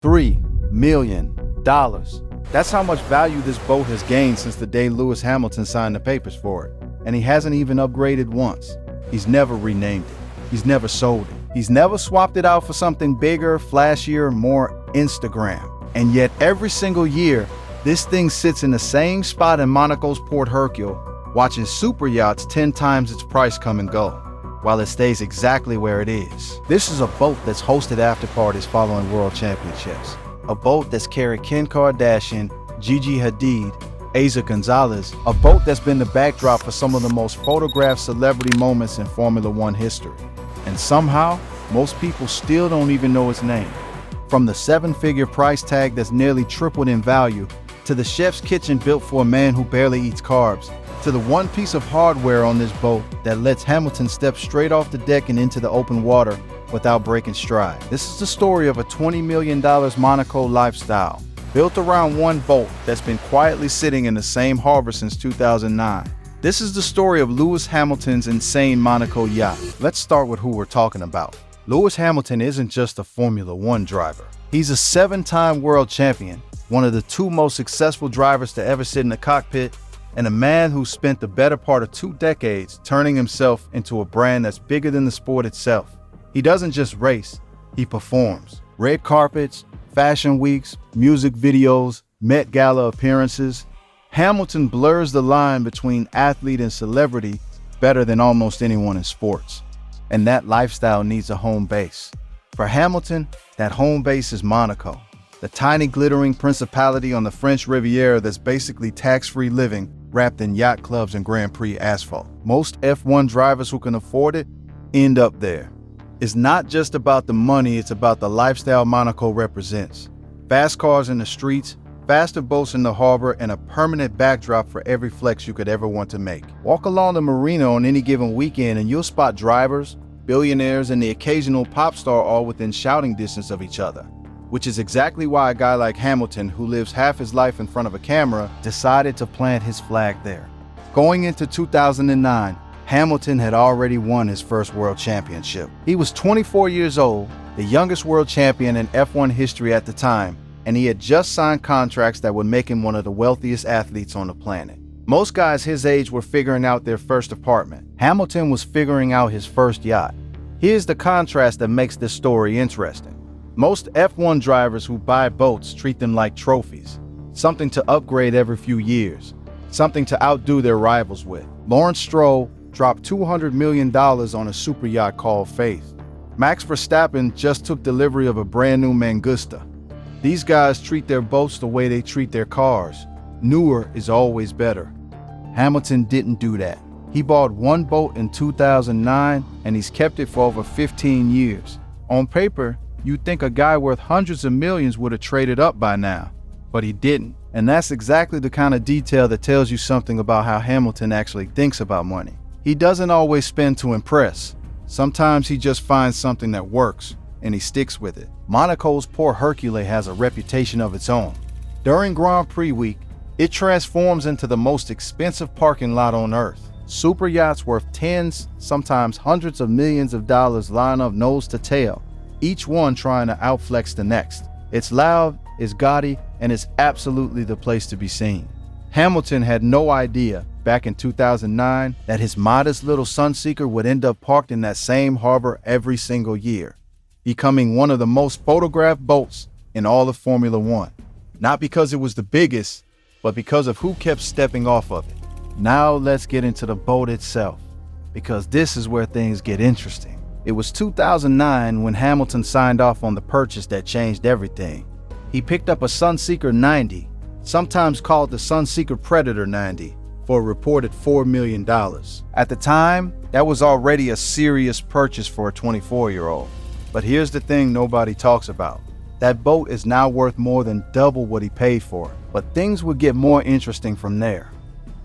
$3 million. That's how much value this boat has gained since the day Lewis Hamilton signed the papers for it. And he hasn't even upgraded once. He's never renamed it. He's never sold it. He's never swapped it out for something bigger, flashier, more Instagram. And yet every single year, this thing sits in the same spot in Monaco's Port Hercule, watching super yachts 10 times its price come and go, while it stays exactly where it is. This is a boat that's hosted after parties following world championships. A boat that's carried Kim Kardashian, Gigi Hadid, Eiza Gonzalez. A boat that's been the backdrop for some of the most photographed celebrity moments in Formula One history. And somehow, most people still don't even know its name. From the 7-figure price tag that's nearly tripled in value, to the chef's kitchen built for a man who barely eats carbs, to the one piece of hardware on this boat that lets Hamilton step straight off the deck and into the open water without breaking stride. This is the story of a $20 million Monaco lifestyle, built around one boat that's been quietly sitting in the same harbor since 2009. This is the story of Lewis Hamilton's insane Monaco yacht. Let's start with who we're talking about. Lewis Hamilton isn't just a Formula One driver. He's a 7-time world champion, one of the 2 most successful drivers to ever sit in the cockpit, and a man who spent the better part of 2 decades turning himself into a brand that's bigger than the sport itself. He doesn't just race, he performs. Red carpets, fashion weeks, music videos, Met Gala appearances. Hamilton blurs the line between athlete and celebrity better than almost anyone in sports. And that lifestyle needs a home base. For Hamilton, that home base is Monaco, the tiny glittering principality on the French Riviera that's basically tax-free living wrapped in yacht clubs and Grand Prix asphalt. Most F1 drivers who can afford it end up there. It's not just about the money, it's about the lifestyle Monaco represents. Fast cars in the streets, faster boats in the harbor, and a permanent backdrop for every flex you could ever want to make. Walk along the marina on any given weekend and you'll spot drivers, billionaires, and the occasional pop star all within shouting distance of each other. Which is exactly why a guy like Hamilton, who lives half his life in front of a camera, decided to plant his flag there. Going into 2009, Hamilton had already won his first world championship. He was 24 years old, the youngest world champion in F1 history at the time, and he had just signed contracts that would make him one of the wealthiest athletes on the planet. Most guys his age were figuring out their first apartment. Hamilton was figuring out his first yacht. Here's the contrast that makes this story interesting. Most F1 drivers who buy boats treat them like trophies, something to upgrade every few years, something to outdo their rivals with. Lawrence Stroll dropped $200 million on a super yacht called Faith. Max Verstappen just took delivery of a brand new Mangusta. These guys treat their boats the way they treat their cars. Newer is always better. Hamilton didn't do that. He bought one boat in 2009 and he's kept it for over 15 years. On paper, you'd think a guy worth hundreds of millions would have traded up by now, but he didn't. And that's exactly the kind of detail that tells you something about how Hamilton actually thinks about money. He doesn't always spend to impress. Sometimes he just finds something that works, and he sticks with it. Monaco's Port Hercule has a reputation of its own. During Grand Prix week, it transforms into the most expensive parking lot on Earth. Super yachts worth tens, sometimes hundreds of millions of dollars line up nose to tail, each one trying to outflex the next. It's loud, it's gaudy, and it's absolutely the place to be seen. Hamilton had no idea back in 2009 that his modest little Sunseeker would end up parked in that same harbor every single year, becoming one of the most photographed boats in all of Formula One. Not because it was the biggest, but because of who kept stepping off of it. Now let's get into the boat itself, because this is where things get interesting. It was 2009 when Hamilton signed off on the purchase that changed everything. He picked up a Sunseeker 90, sometimes called the Sunseeker Predator 90, for a reported $4 million. At the time, that was already a serious purchase for a 24-year-old. But here's the thing nobody talks about. That boat is now worth more than double what he paid for it. But things would get more interesting from there.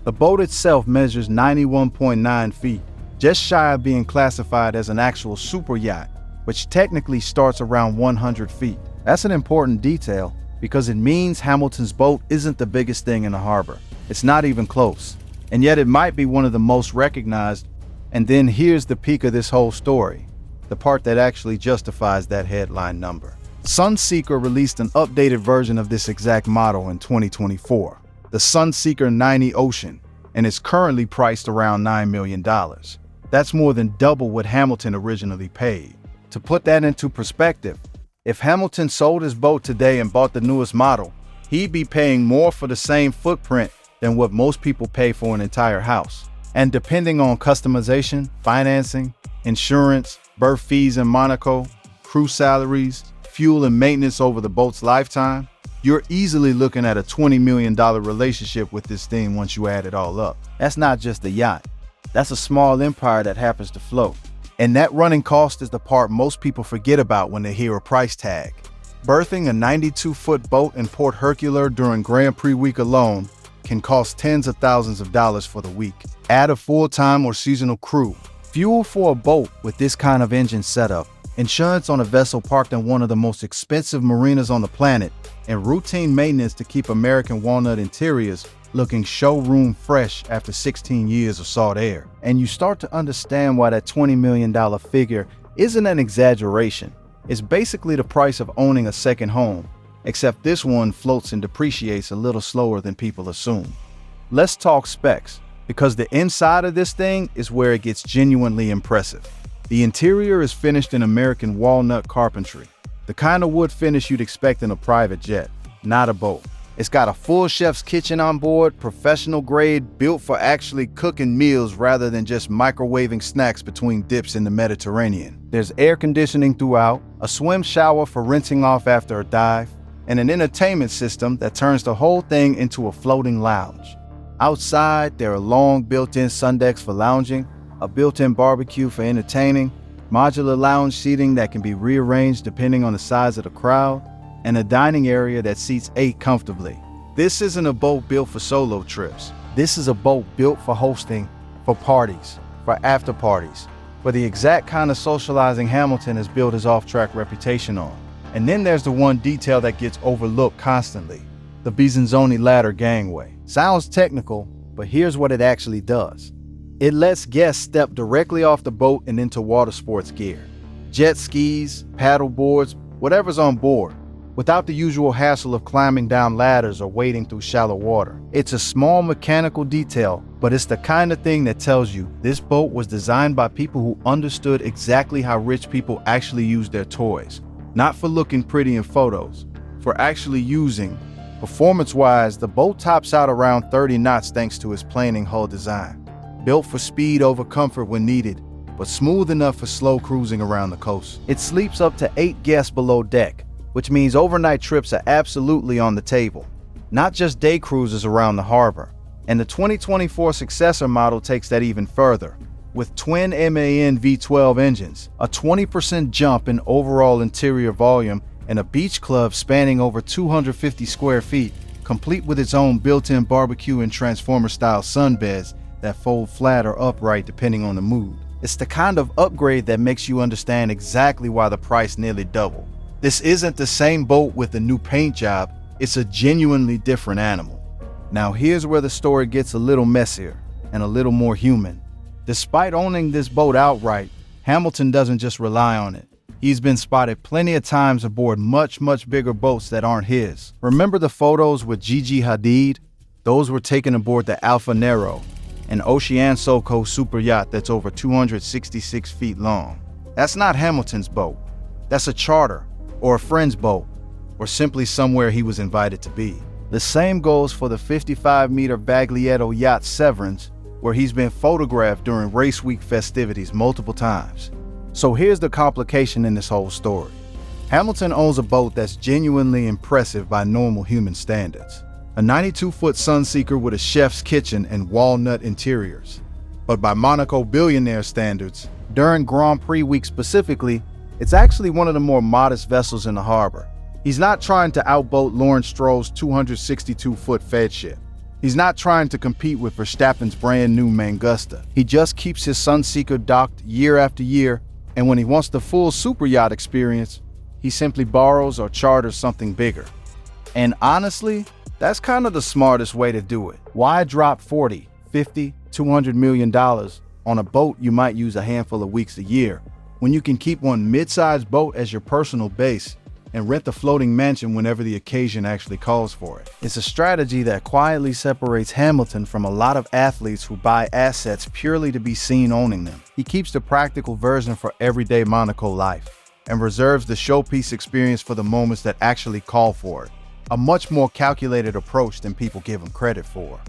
The boat itself measures 91.9 feet, just shy of being classified as an actual super yacht, which technically starts around 100 feet. That's an important detail because it means Hamilton's boat isn't the biggest thing in the harbor. It's not even close. And yet it might be one of the most recognized. And then here's the peak of this whole story, the part that actually justifies that headline number. Sunseeker released an updated version of this exact model in 2024, the Sunseeker 90 Ocean, and is currently priced around $9 million. That's more than double what Hamilton originally paid. To put that into perspective, if Hamilton sold his boat today and bought the newest model, he'd be paying more for the same footprint than what most people pay for an entire house. And depending on customization, financing, insurance, berth fees in Monaco, crew salaries, fuel and maintenance over the boat's lifetime, you're easily looking at a $20 million relationship with this thing once you add it all up. That's not just a yacht. That's a small empire that happens to float. And that running cost is the part most people forget about when they hear a price tag. Berthing a 92-foot boat in Port Hercule during Grand Prix week alone can cost tens of thousands of dollars for the week. Add a full-time or seasonal crew, fuel for a boat with this kind of engine setup, insurance on a vessel parked in one of the most expensive marinas on the planet, and routine maintenance to keep American walnut interiors looking showroom fresh after 16 years of salt air. And you start to understand why that $20 million figure isn't an exaggeration. It's basically the price of owning a second home, except this one floats and depreciates a little slower than people assume. Let's talk specs, because the inside of this thing is where it gets genuinely impressive. The interior is finished in American walnut carpentry, the kind of wood finish you'd expect in a private jet, not a boat. It's got a full chef's kitchen on board, professional grade, built for actually cooking meals rather than just microwaving snacks between dips in the Mediterranean. There's air conditioning throughout, a swim shower for rinsing off after a dive, and an entertainment system that turns the whole thing into a floating lounge. Outside, there are long built-in sun decks for lounging, a built-in barbecue for entertaining, modular lounge seating that can be rearranged depending on the size of the crowd, and a dining area that seats 8 comfortably. This isn't a boat built for solo trips. This is a boat built for hosting, for parties, for after parties, for the exact kind of socializing Hamilton has built his off-track reputation on. And then there's the one detail that gets overlooked constantly, the Bisonzoni ladder gangway. Sounds technical, but here's what it actually does. It lets guests step directly off the boat and into water sports gear. Jet skis, paddle boards, whatever's on board, without the usual hassle of climbing down ladders or wading through shallow water. It's a small mechanical detail, but it's the kind of thing that tells you this boat was designed by people who understood exactly how rich people actually use their toys. Not for looking pretty in photos, for actually using. Performance-wise, the boat tops out around 30 knots thanks to its planing hull design. Built for speed over comfort when needed, but smooth enough for slow cruising around the coast. It sleeps up to 8 guests below deck, which means overnight trips are absolutely on the table, not just day cruises around the harbor. And the 2024 successor model takes that even further, with twin MAN V12 engines, a 20% jump in overall interior volume, and a beach club spanning over 250 square feet, complete with its own built-in barbecue and transformer-style sunbeds that fold flat or upright depending on the mood. It's the kind of upgrade that makes you understand exactly why the price nearly doubled. This isn't the same boat with a new paint job, it's a genuinely different animal. Now here's where the story gets a little messier and a little more human. Despite owning this boat outright, Hamilton doesn't just rely on it. He's been spotted plenty of times aboard much bigger boats that aren't his. Remember the photos with Gigi Hadid? Those were taken aboard the Alfa Nero, an Ocean Soco super yacht that's over 266 feet long. That's not Hamilton's boat. That's a charter, or a friend's boat, or simply somewhere he was invited to be. The same goes for the 55-meter Baglietto yacht Severance, where he's been photographed during race week festivities multiple times. So here's the complication in this whole story. Hamilton owns a boat that's genuinely impressive by normal human standards. A 92-foot Sunseeker with a chef's kitchen and walnut interiors. But by Monaco billionaire standards, during Grand Prix week specifically, it's actually one of the more modest vessels in the harbor. He's not trying to outboat Lawrence Stroll's 262-foot Fed ship. He's not trying to compete with Verstappen's brand new Mangusta. He just keeps his Sunseeker docked year after year, and when he wants the full super yacht experience, he simply borrows or charters something bigger. And honestly, that's kind of the smartest way to do it. Why drop $40, $50, $200 million on a boat you might use a handful of weeks a year, when you can keep one mid-sized boat as your personal base and rent the floating mansion whenever the occasion actually calls for it. It's a strategy that quietly separates Hamilton from a lot of athletes who buy assets purely to be seen owning them. He keeps the practical version for everyday Monaco life and reserves the showpiece experience for the moments that actually call for it. A much more calculated approach than people give him credit for.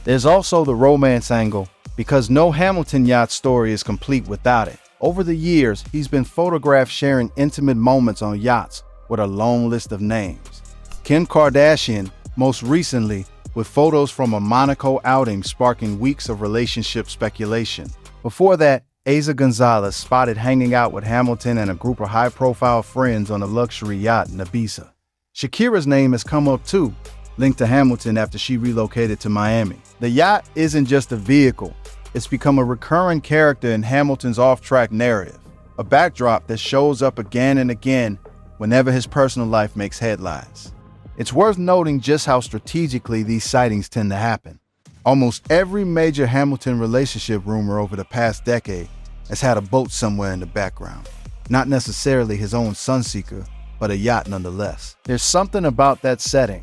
There's also the romance angle, because no Hamilton yacht story is complete without it. Over the years, he's been photographed sharing intimate moments on yachts with a long list of names. Kim Kardashian, most recently, with photos from a Monaco outing sparking weeks of relationship speculation. Before that, Eiza Gonzalez spotted hanging out with Hamilton and a group of high-profile friends on a luxury yacht in Ibiza. Shakira's name has come up too, linked to Hamilton after she relocated to Miami. The yacht isn't just a vehicle, it's become a recurring character in Hamilton's off-track narrative, a backdrop that shows up again and again whenever his personal life makes headlines. It's worth noting just how strategically these sightings tend to happen. Almost every major Hamilton relationship rumor over the past decade has had a boat somewhere in the background. Not necessarily his own Sunseeker, but a yacht nonetheless. There's something about that setting,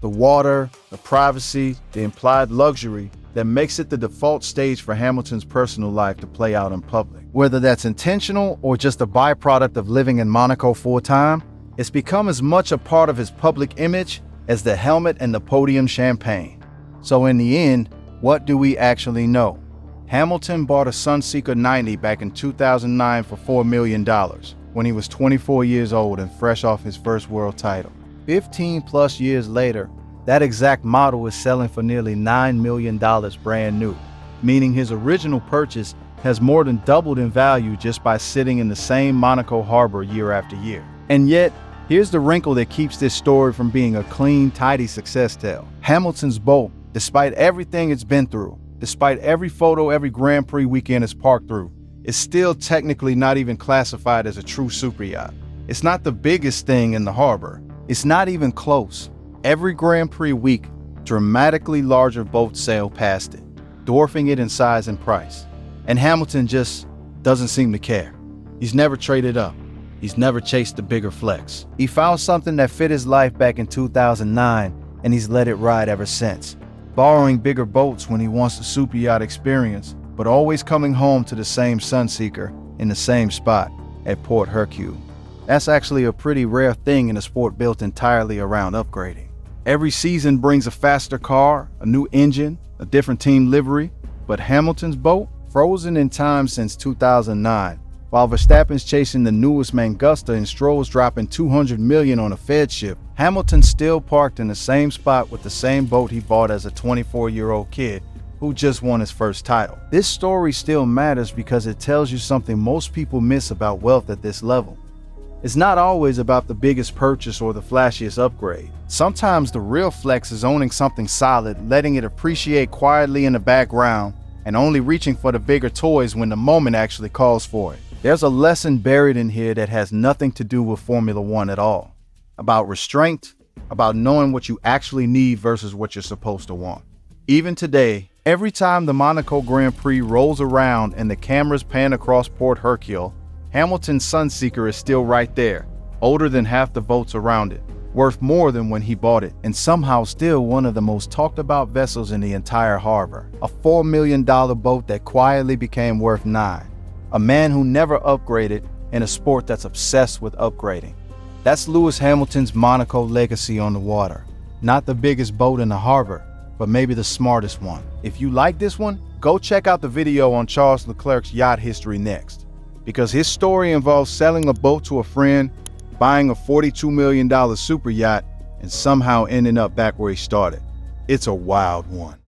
the water, the privacy, the implied luxury, that makes it the default stage for Hamilton's personal life to play out in public. Whether that's intentional or just a byproduct of living in Monaco full-time, it's become as much a part of his public image as the helmet and the podium champagne. So in the end, what do we actually know? Hamilton bought a Sunseeker 90 back in 2009 for $4 million, when he was 24 years old and fresh off his first world title. 15 plus years later, that exact model is selling for nearly $9 million brand new, meaning his original purchase has more than doubled in value just by sitting in the same Monaco harbor year after year. And yet, here's the wrinkle that keeps this story from being a clean, tidy success tale. Hamilton's boat, despite everything it's been through, despite every photo every Grand Prix weekend is parked through, is still technically not even classified as a true super yacht. It's not the biggest thing in the harbor. It's not even close. Every Grand Prix week, dramatically larger boats sail past it, dwarfing it in size and price. And Hamilton just doesn't seem to care. He's never traded up. He's never chased the bigger flex. He found something that fit his life back in 2009, and he's let it ride ever since. Borrowing bigger boats when he wants the super yacht experience, but always coming home to the same Sunseeker in the same spot at Port Hercule. That's actually a pretty rare thing in a sport built entirely around upgrading. Every season brings a faster car, a new engine, a different team livery, but Hamilton's boat, frozen in time since 2009, while Verstappen's chasing the newest Mangusta and Stroll's dropping $200 million on a Fed ship, Hamilton's still parked in the same spot with the same boat he bought as a 24-year-old kid who just won his first title. This story still matters because it tells you something most people miss about wealth at this level. It's not always about the biggest purchase or the flashiest upgrade. Sometimes the real flex is owning something solid, letting it appreciate quietly in the background, and only reaching for the bigger toys when the moment actually calls for it. There's a lesson buried in here that has nothing to do with Formula One at all. About restraint, about knowing what you actually need versus what you're supposed to want. Even today, every time the Monaco Grand Prix rolls around and the cameras pan across Port Hercule, Hamilton's Sunseeker is still right there, older than half the boats around it, worth more than when he bought it, and somehow still one of the most talked about vessels in the entire harbor. A $4 million boat that quietly became worth $9 million. A man who never upgraded in a sport that's obsessed with upgrading. That's Lewis Hamilton's Monaco legacy on the water. Not the biggest boat in the harbor, but maybe the smartest one. If you like this one, go check out the video on Charles Leclerc's yacht history next, because his story involves selling a boat to a friend, buying a $42 million super yacht, and somehow ending up back where he started. It's a wild one.